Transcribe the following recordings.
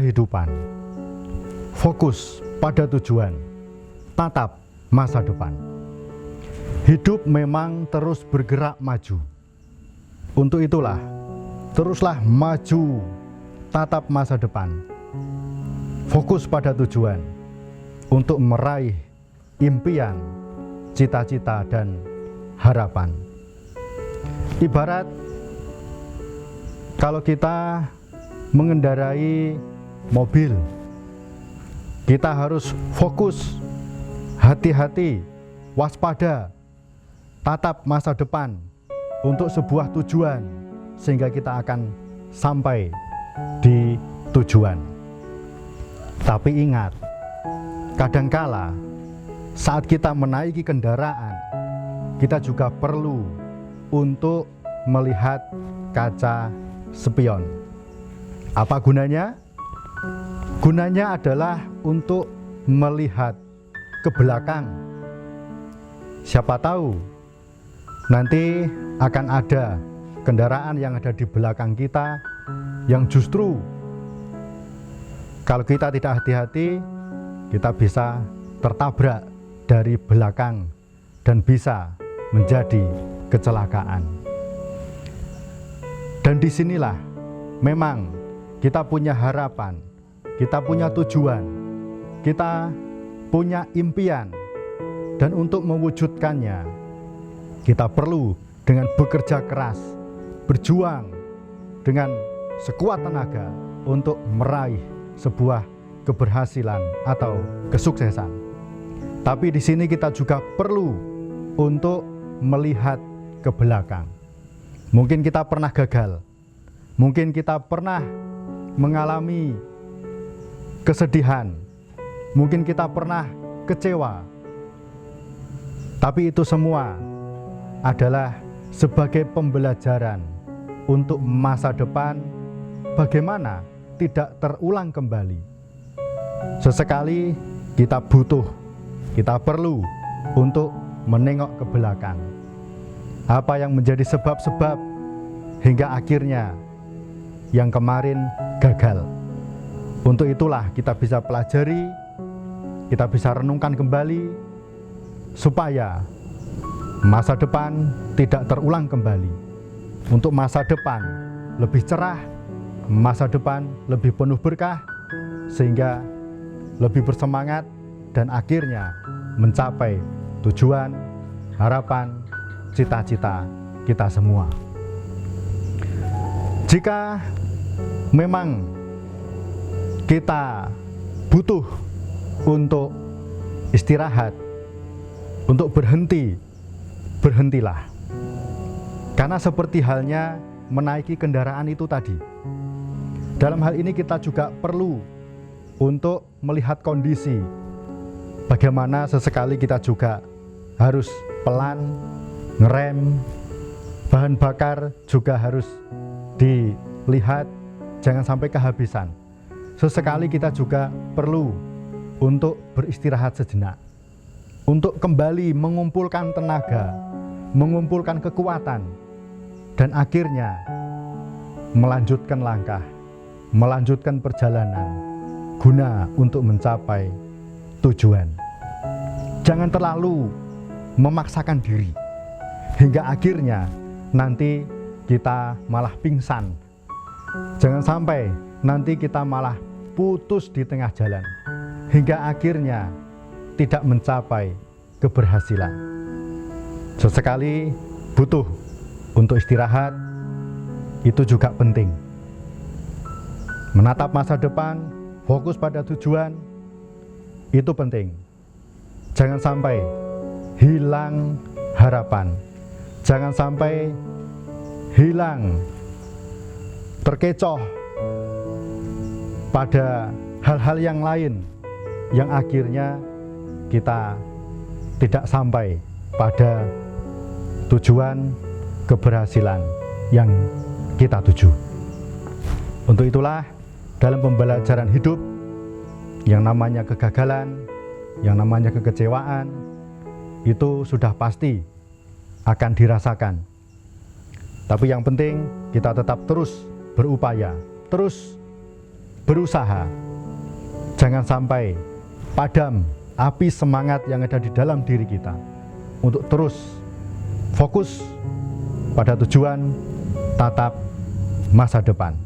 kehidupan. Fokus pada tujuan, tatap masa depan. Hidup memang terus bergerak maju. Untuk itulah, teruslah maju, tatap masa depan. Fokus pada tujuan untuk meraih impian, cita-cita, dan harapan. Ibarat kalau kita mengendarai mobil, kita harus fokus, hati-hati, waspada, tatap masa depan untuk sebuah tujuan, sehingga kita akan sampai di tujuan. Tapi ingat, kadangkala saat kita menaiki kendaraan, kita juga perlu untuk melihat kaca spion. Apa gunanya? Gunanya adalah untuk melihat ke belakang. Siapa tahu nanti akan ada kendaraan yang ada di belakang kita yang justru kalau kita tidak hati-hati, kita bisa tertabrak dari belakang dan bisa menjadi kecelakaan. Dan disinilah memang kita punya harapan, kita punya tujuan, kita punya impian, dan untuk mewujudkannya kita perlu dengan bekerja keras, berjuang dengan sekuat tenaga untuk meraih sebuah keberhasilan atau kesuksesan. Tapi di sini kita juga perlu untuk melihat ke belakang. Mungkin kita pernah gagal, mungkin kita pernah mengalami kesedihan, mungkin kita pernah kecewa. Tapi itu semua adalah sebagai pembelajaran untuk masa depan, bagaimana tidak terulang kembali. Sesekali kita perlu untuk menengok ke belakang. Apa yang menjadi sebab-sebab hingga akhirnya yang kemarin gagal. Untuk itulah kita bisa pelajari, kita bisa renungkan kembali, supaya masa depan tidak terulang kembali. Untuk masa depan lebih cerah, masa depan lebih penuh berkah, sehingga lebih bersemangat dan akhirnya mencapai tujuan, harapan, cita-cita kita semua. Jika memang kita butuh untuk istirahat, untuk berhenti, berhentilah. Karena seperti halnya menaiki kendaraan itu tadi. Dalam hal ini kita juga perlu untuk melihat kondisi. Bagaimana sesekali kita juga harus pelan, ngerem, bahan bakar juga harus dilihat, jangan sampai kehabisan. Sesekali kita juga perlu untuk beristirahat sejenak, untuk kembali mengumpulkan tenaga, mengumpulkan kekuatan, dan akhirnya melanjutkan langkah, melanjutkan perjalanan guna untuk mencapai tujuan. Jangan terlalu memaksakan diri hingga akhirnya nanti kita malah pingsan. Jangan sampai nanti kita malah putus di tengah jalan hingga akhirnya tidak mencapai keberhasilan. Sesekali butuh untuk istirahat, itu juga penting. Menatap masa depan, fokus pada tujuan, itu penting. Jangan sampai hilang harapan, jangan sampai hilang, terkecoh pada hal-hal yang lain yang akhirnya kita tidak sampai pada tujuan keberhasilan yang kita tuju. Untuk itulah dalam pembelajaran hidup yang namanya kegagalan, yang namanya kekecewaan, itu sudah pasti akan dirasakan. Tapi yang penting kita tetap terus berupaya, terus berusaha. Jangan sampai padam api semangat yang ada di dalam diri kita untuk terus fokus pada tujuan tatap masa depan.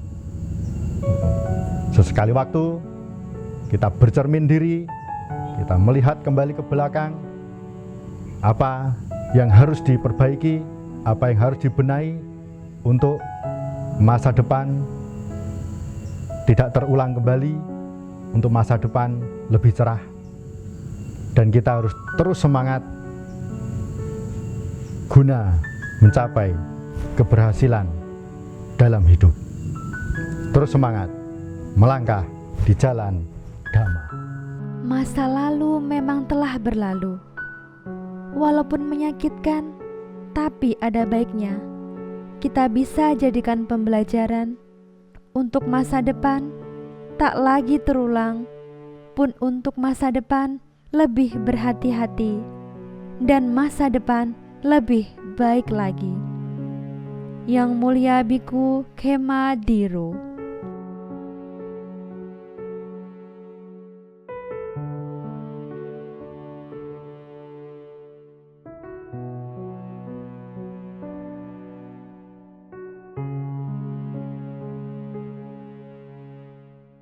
Sesekali waktu kita bercermin diri, kita melihat kembali ke belakang, apa yang harus diperbaiki, apa yang harus dibenahi untuk masa depan tidak terulang kembali, untuk masa depan lebih cerah. Dan kita harus terus semangat guna mencapai keberhasilan dalam hidup. Terus semangat melangkah di jalan Dhamma. Masa lalu memang telah berlalu. Walaupun menyakitkan, tapi ada baiknya. Kita bisa jadikan pembelajaran untuk masa depan tak lagi terulang, pun untuk masa depan lebih berhati-hati, dan masa depan lebih baik lagi. Yang Mulia Biku Khema Diro.